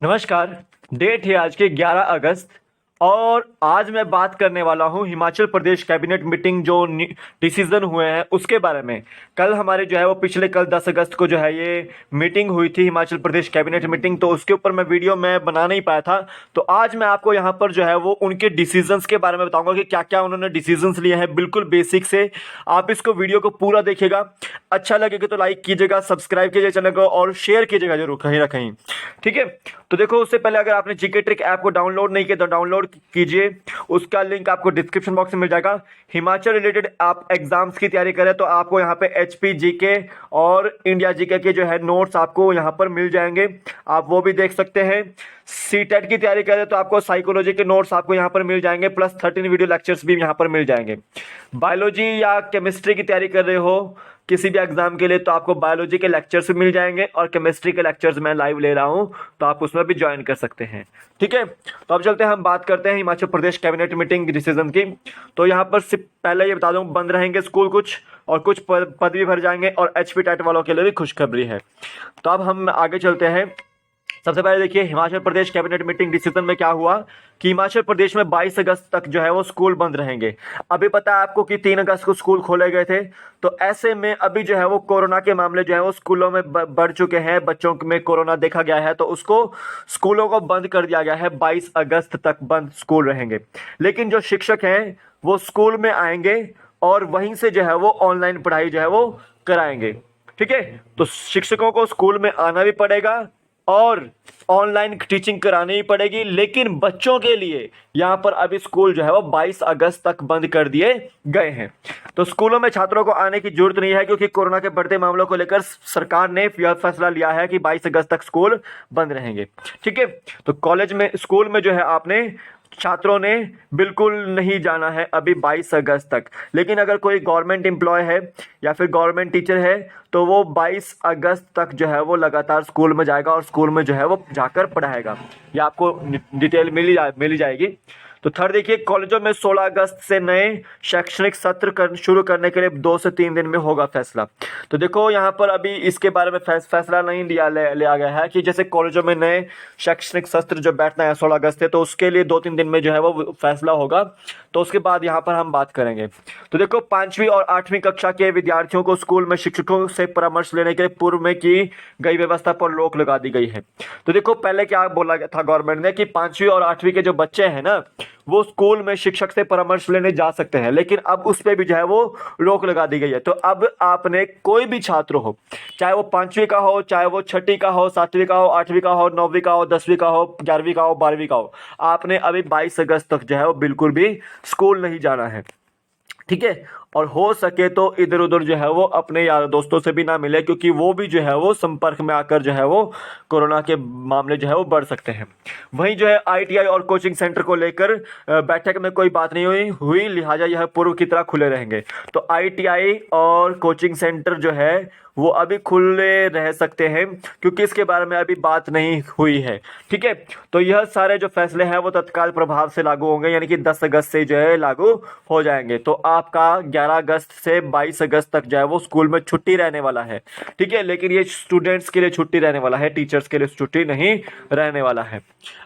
नमस्कार। डेट है आज के 11 अगस्त और आज मैं बात करने वाला हूं हिमाचल प्रदेश कैबिनेट मीटिंग जो डिसीजन हुए हैं उसके बारे में। कल हमारे जो है वो पिछले कल 10 अगस्त को जो है ये मीटिंग हुई थी हिमाचल प्रदेश कैबिनेट मीटिंग, तो उसके ऊपर मैं वीडियो मैं बना नहीं पाया था। तो आज मैं आपको यहाँ पर जो है वो उनके डिसीजंस के बारे में बताऊंगा कि क्या क्या उन्होंने डिसीजंस लिए हैं, बिल्कुल बेसिक से। आप इसको वीडियो को पूरा देखिएगा, अच्छा लगेगा तो लाइक कीजिएगा, सब्सक्राइब कीजिए चैनल को और शेयर कीजिएगा जरूर कहीं ना कहीं। ठीक है, तो देखो उससे पहले अगर आपने जीके ट्रिक ऐप को डाउनलोड नहीं किया तो डाउनलोड कीजिए, उसका लिंक आपको डिस्क्रिप्शन बॉक्स में मिल जाएगा। हिमाचल रिलेटेड आप एग्जाम्स की तैयारी करें तो आपको यहाँ पे एचपी जीके और इंडिया जीके के जो है नोट्स आपको यहाँ पर मिल जाएंगे, आप वो भी देख सकते हैं। सीटेट की तैयारी करें तो आपको साइकोलॉजी के नोट्स आपको यहाँ पर मिल जाएंगे, प्लस 13 वीडियो लेक्चर्स भी यहाँ पर मिल जाएंगे। बायोलॉजी या केमिस्ट्री की तैयारी कर रहे हो किसी भी एग्जाम के लिए तो आपको बायोलॉजी के लेक्चर्स भी मिल जाएंगे और केमिस्ट्री के लेक्चर्स मैं लाइव ले रहा हूं तो आप उसमें भी ज्वाइन कर सकते हैं। ठीक है, तो अब चलते हैं, हम बात करते हैं Himachal Pradesh cabinet meeting decision की। तो यहाँ पर सिर्फ पहले ये बता दूं, बंद रहेंगे स्कूल कुछ और कुछ पद भी भर जाएंगे और एचपी टेट वालों के लिए भी खुशखबरी है। तो अब हम आगे चलते हैं। सबसे पहले देखिए Himachal Pradesh cabinet meeting decision में क्या हुआ कि हिमाचल प्रदेश में 22 अगस्त तक जो है वो स्कूल बंद रहेंगे। अभी पता है आपको कि 3 अगस्त को स्कूल खोले गए थे, तो ऐसे में अभी जो है वो कोरोना के मामले जो है वो स्कूलों में बढ़ चुके हैं, बच्चों में कोरोना देखा गया है, तो उसको स्कूलों को बंद कर दिया गया है। 22 अगस्त तक बंद स्कूल रहेंगे, लेकिन जो शिक्षक हैं वो स्कूल में आएंगे और वहीं से जो है वो ऑनलाइन पढ़ाई जो है वो कराएंगे। ठीक है, तो शिक्षकों को स्कूल में आना भी पड़ेगा और ऑनलाइन टीचिंग करानी ही पड़ेगी, लेकिन बच्चों के लिए यहाँ पर अभी स्कूल जो है वो 22 अगस्त तक बंद कर दिए गए हैं। तो स्कूलों में छात्रों को आने की जरूरत नहीं है क्योंकि कोरोना के बढ़ते मामलों को लेकर सरकार ने यह फैसला लिया है कि 22 अगस्त तक स्कूल बंद रहेंगे। ठीक है, तो कॉलेज में स्कूल में जो है आपने छात्रों ने बिल्कुल नहीं जाना है अभी 22 अगस्त तक, लेकिन अगर कोई गवर्नमेंट एम्प्लॉय है या फिर गवर्नमेंट टीचर है तो वो 22 अगस्त तक जो है वो लगातार स्कूल में जाएगा और स्कूल में जो है वो जाकर पढ़ाएगा। ये आपको डिटेल मिल जाएगी। तो थर्ड देखिए, कॉलेजों में 16 अगस्त से नए शैक्षणिक सत्र शुरू करने के लिए 2 से 3 दिन में होगा फैसला। तो देखो यहाँ पर अभी इसके बारे में फैसला नहीं लिया गया है कि जैसे कॉलेजों में नए शैक्षणिक सत्र जो बैठना है 16 अगस्त से, तो उसके लिए 2-3 दिन में जो है वो फैसला होगा, तो उसके बाद यहाँ पर हम बात करेंगे। तो देखो 5वीं और 8वीं कक्षा के विद्यार्थियों को स्कूल में शिक्षकों से परामर्श लेने के लिए पूर्व में की गई व्यवस्था पर रोक लगा दी गई है। तो देखो पहले क्या बोला गया था गवर्नमेंट ने कि 5वीं और 8वीं के जो बच्चे हैं ना वो स्कूल में शिक्षक से परामर्श लेने जा सकते हैं, लेकिन अब उस पर भी जो है वो रोक लगा दी गई है। तो अब आपने कोई भी छात्र हो, चाहे वो 5वीं का हो, चाहे वो 6ठी का हो, 7वीं का हो, 8वीं का हो, 9वीं का हो, 10वीं का हो, 11वीं का हो, 12वीं का हो, आपने अभी 22 अगस्त तक जो है वो बिल्कुल भी स्कूल नहीं जाना है। ठीक है, और हो सके तो इधर उधर जो है वो अपने यार दोस्तों से भी ना मिले क्योंकि वो भी जो है वो संपर्क में आकर जो है वो कोरोना के मामले जो है वो बढ़ सकते हैं। वहीं जो है आईटीआई और कोचिंग सेंटर को लेकर बैठक में कोई बात नहीं हुई, लिहाजा यह पूर्व की तरह खुले रहेंगे। तो आईटीआई और कोचिंग सेंटर जो है वो अभी खुले रह सकते हैं क्योंकि इसके बारे में अभी बात नहीं हुई है। ठीक है, तो यह सारे जो फैसले हैं वो तत्काल प्रभाव से लागू होंगे, यानी कि 10 अगस्त से जो है लागू हो जाएंगे। तो आपका 11 अगस्त से 22 अगस्त तक जो है वो स्कूल में छुट्टी रहने वाला है। ठीक है, लेकिन ये स्टूडेंट्स के लिए छुट्टी रहने वाला है, टीचर्स के लिए छुट्टी नहीं रहने वाला है।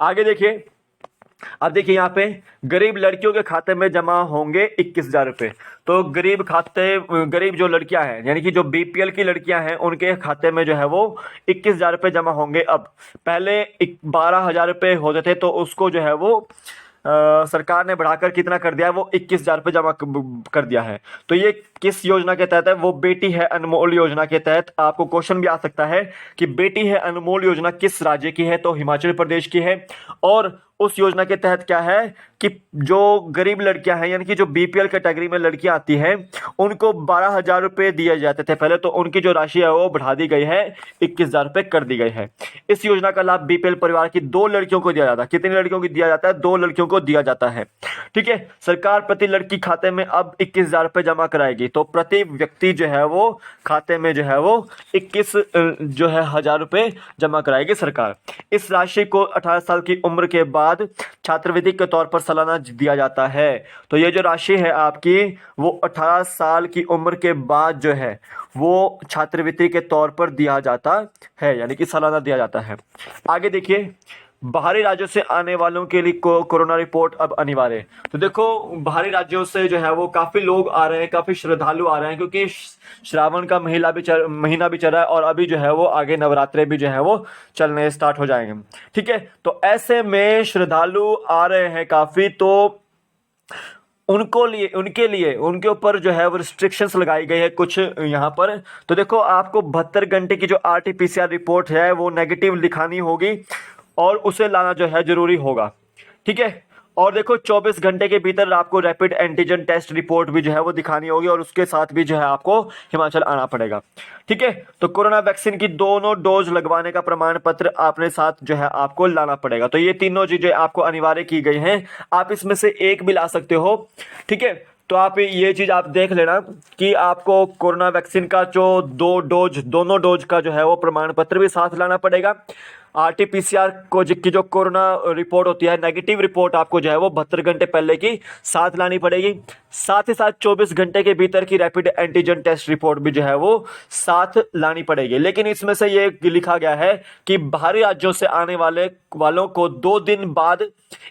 आगे देखिए, अब देखिए यहाँ पे गरीब लड़कियों के खाते में जमा होंगे 21,000 रुपए। तो गरीब जो लड़कियां हैं यानी कि जो बीपीएल की लड़कियां हैं उनके खाते में जो है वो 21,000 रुपए जमा होंगे। अब पहले 12,000 रुपए होते थे, तो उसको जो है वो सरकार ने बढ़ाकर कितना कर दिया है, वो 21,000 रुपये जमा कर दिया है। तो ये किस योजना के तहत है, वो बेटी है अनमोल योजना के तहत। आपको क्वेश्चन भी आ सकता है कि बेटी है अनमोल योजना किस राज्य की है, तो हिमाचल प्रदेश की है। और उस योजना के तहत क्या है कि जो गरीब लड़कियां हैं यानी कि जो बीपीएल कैटेगरी में लड़कियां आती हैं उनको 12,000 रुपये दिए जाते थे पहले, तो उनकी जो राशि है वो बढ़ा दी गई है, 21,000 रुपये कर दी गई है। इस योजना का लाभ बीपीएल परिवार की 2 लड़कियों को दिया जाता है। कितनी लड़कियों को दिया जाता है, 2 लड़कियों को दिया जाता है। ठीक है, सरकार प्रति लड़की खाते में अब 21,000 रुपये जमा कराएगी, तो प्रति व्यक्ति जो है वो खाते में जो है वो 21 जो है 1,000 रुपये जमा कराएगी सरकार। इस राशि को 18 साल की उम्र के बाद बाद छात्रवृत्ति के तौर पर सालाना दिया जाता है। तो ये जो राशि है आपकी वो 18 साल की उम्र के बाद जो है वो छात्रवृत्ति के तौर पर दिया जाता है, यानी कि सालाना दिया जाता है। आगे देखिए, बाहरी राज्यों से आने वालों के लिए कोरोना रिपोर्ट अब अनिवार्य है। तो देखो, बाहरी राज्यों से जो है वो काफी लोग आ रहे हैं, काफी श्रद्धालु आ रहे हैं, क्योंकि श्रावण का महीना भी चल रहा है और अभी जो है वो आगे नवरात्रे भी जो है वो चलने स्टार्ट हो जाएंगे। ठीक है, तो ऐसे में श्रद्धालु आ रहे हैं काफी, तो उनके ऊपर जो है वो रिस्ट्रिक्शंस लगाई गई है कुछ यहाँ पर। तो देखो, आपको 72 घंटे की जो RT-PCR रिपोर्ट है वो नेगेटिव दिखानी होगी और उसे लाना जो है जरूरी होगा। ठीक है, और देखो 24 घंटे के भीतर आपको रैपिड एंटीजन टेस्ट रिपोर्ट भी जो है वो दिखानी होगी और उसके साथ भी जो है आपको हिमाचल आना पड़ेगा। ठीक है, तो कोरोना वैक्सीन की दोनों डोज लगवाने का प्रमाण पत्र अपने साथ जो है आपको लाना पड़ेगा। तो ये तीनों चीजें आपको अनिवार्य की गई हैं, आप इसमें से एक भी ला सकते हो। ठीक है, तो आप ये चीज आप देख लेना कि आपको कोरोना वैक्सीन का जो दोनों डोज का जो है वो प्रमाण पत्र भी साथ लाना पड़ेगा। RT-PCR को की जो कोरोना रिपोर्ट होती है, नेगेटिव रिपोर्ट आपको जो है वो 72 घंटे पहले की साथ लानी पड़ेगी। साथ ही साथ 24 घंटे के भीतर की रैपिड एंटीजन टेस्ट रिपोर्ट भी जो है वो साथ लानी पड़ेगी। लेकिन इसमें से ये लिखा गया है कि बाहरी राज्यों से आने वालों को 2 दिन बाद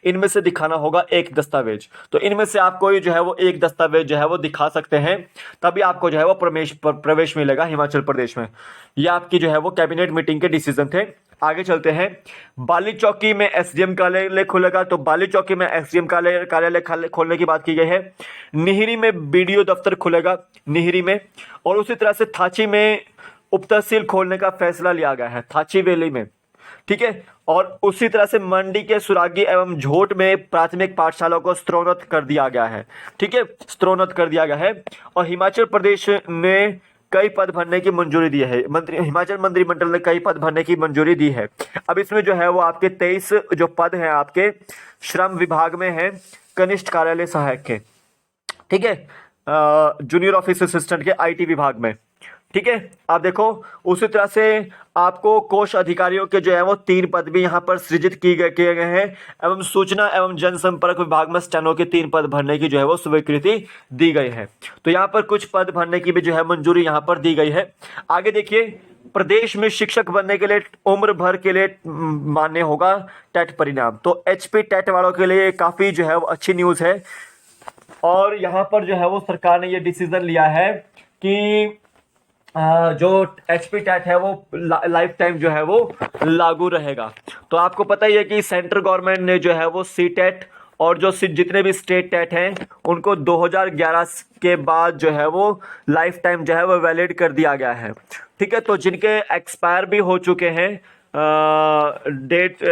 इनमें से दिखाना होगा एक दस्तावेज। तो इनमें से आप कोई जो है वो एक दस्तावेज जो है वो दिखा सकते हैं, तभी आपको जो है वो प्रवेश मिलेगा हिमाचल प्रदेश में। ये आपकी जो है वो कैबिनेट मीटिंग के डिसीजन थे। आगे चलते हैं, बाली चौकी में SDM कार्यालय खुलेगा। तो बाली चौकी में SDM कार्यालय खोलने की बात की गई है। निहरी में BDO दफ्तर खुलेगा, निहरी में। और उसी तरह से थाची में उप तहसील खोलने का फैसला लिया गया है, थाची वैली में। ठीक है, और उसी तरह से मंडी के सुरागी एवं झोट में प्राथमिक पाठशालाओं को स्तरोन्नत कर दिया गया है। ठीक है, स्तरोन्नत कर दिया गया है। और हिमाचल प्रदेश ने कई पद भरने की मंजूरी दी है, हिमाचल मंत्रिमंडल ने कई पद भरने की मंजूरी दी है। अब इसमें जो है वो आपके 23 जो पद हैं आपके श्रम विभाग में हैं, कनिष्ठ कार्यालय सहायक के। ठीक है, जूनियर ऑफिस असिस्टेंट के IT विभाग में। ठीक है, आप देखो, उसी तरह से आपको कोष अधिकारियों के जो है वो 3 पद भी यहाँ पर सृजित किए गए हैं, एवं सूचना एवं जनसंपर्क विभाग में स्टेनो के 3 पद भरने की जो है वो स्वीकृति दी गई है। तो यहाँ पर कुछ पद भरने की भी जो है मंजूरी यहाँ पर दी गई है। आगे देखिए, प्रदेश में शिक्षक बनने के लिए उम्र भर के लिए मान्य होगा टेट परिणाम। तो HP टेट वालों के लिए काफी जो है वो अच्छी न्यूज है। और यहाँ पर जो है वो सरकार ने ये डिसीजन लिया है कि जो HP टेट है वो लाइफ टाइम जो है वो लागू रहेगा। तो आपको पता ही है कि सेंट्रल गवर्नमेंट ने जो है वो CTET और जो जितने भी स्टेट टेट हैं उनको 2011 के बाद जो है वो लाइफ टाइम जो है वो वैलिड कर दिया गया है। ठीक है, तो जिनके एक्सपायर भी हो चुके हैं,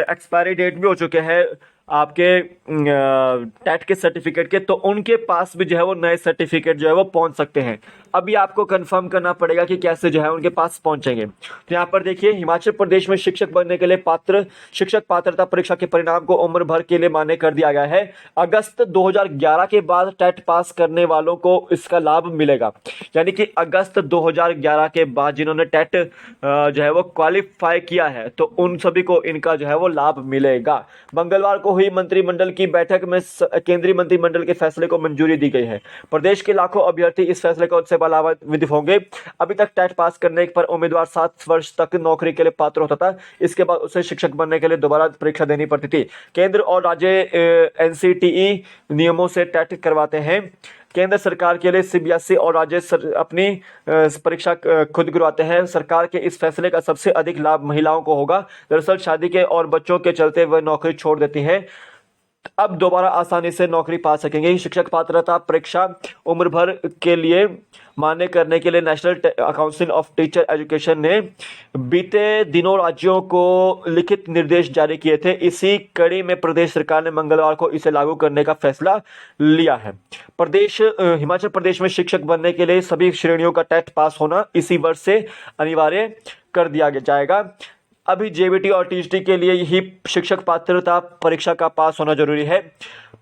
एक्सपायरी डेट भी हो चुके हैं आपके टेट के सर्टिफिकेट के, तो उनके पास भी जो है वो नए सर्टिफिकेट जो है वो पहुंच सकते हैं। अभी आपको कंफर्म करना पड़ेगा कि कैसे जो है उनके पास पहुंचेंगे। तो यहाँ पर देखिए, हिमाचल प्रदेश में शिक्षक बनने के लिए शिक्षक पात्रता परीक्षा के परिणाम को उम्र भर के लिए मान्य कर दिया गया है। अगस्त 2011 के बाद टेट पास करने वालों को इसका लाभ मिलेगा, यानी कि अगस्त 2011 के बाद जिन्होंने टेट जो है वो क्वालिफाई किया है तो उन सभी को इनका जो है वो लाभ मिलेगा। मंगलवार को हुई मंत्रिमंडल की बैठक में केंद्रीय मंत्रिमंडल के फैसले को मंजूरी दी गई है। प्रदेश के लाखों अभ्यर्थी इस फैसले से लाभान्वित होंगे। अभी तक टेट पास करने पर उम्मीदवार 7 वर्ष तक नौकरी के लिए पात्र होता था, इसके बाद उसे शिक्षक बनने के लिए दोबारा परीक्षा देनी पड़ती थी। केंद्र और राज्य NCTE नियमों से टेट करवाते हैं। केंद्र सरकार के लिए CBSE और राज्य अपनी परीक्षा खुद करवाते हैं। सरकार के इस फैसले का सबसे अधिक लाभ महिलाओं को होगा। दरअसल शादी के और बच्चों के चलते वह नौकरी छोड़ देती हैं, अब दोबारा आसानी से नौकरी पा सकेंगे। शिक्षक पात्रता परीक्षा उम्र भर के लिए मान्य करने के लिए national council of teacher education ने बीते दिनों राज्यों को लिखित निर्देश जारी किए थे। इसी कड़ी में प्रदेश सरकार ने मंगलवार को इसे लागू करने का फैसला लिया है। हिमाचल प्रदेश में शिक्षक बनने के लिए सभी श्रेणियों का टेट पास होना इसी वर्ष से अनिवार्य कर दिया जाएगा। अभी JBT और TGT के लिए ही शिक्षक पात्रता परीक्षा का पास होना जरूरी है।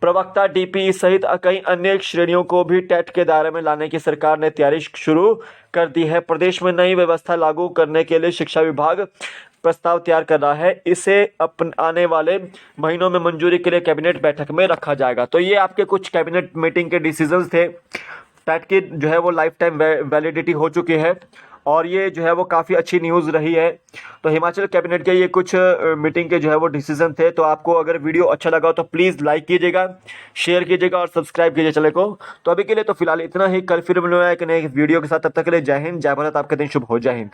प्रवक्ता DPE सहित कई अन्य श्रेणियों को भी टेट के दायरे में लाने की सरकार ने तैयारी शुरू कर दी है। प्रदेश में नई व्यवस्था लागू करने के लिए शिक्षा विभाग प्रस्ताव तैयार कर रहा है, इसे आने वाले महीनों में मंजूरी के लिए कैबिनेट बैठक में रखा जाएगा। तो ये आपके कुछ कैबिनेट मीटिंग के डिसीजंस थे। टेट की जो है वो लाइफ टाइम वैलिडिटी हो चुकी है और ये जो है वो काफ़ी अच्छी न्यूज़ रही है। तो हिमाचल कैबिनेट के ये कुछ मीटिंग के जो है वो डिसीजन थे। तो आपको अगर वीडियो अच्छा लगा तो प्लीज़ लाइक कीजिएगा, शेयर कीजिएगा और सब्सक्राइब कीजिए चैनल को। तो अभी के लिए तो फिलहाल इतना ही। कल फिर मिलूंगा एक नए वीडियो के साथ। तब तक के लिए जय हिंद, जय भारत। आपका दिन शुभ हो। जय हिंद।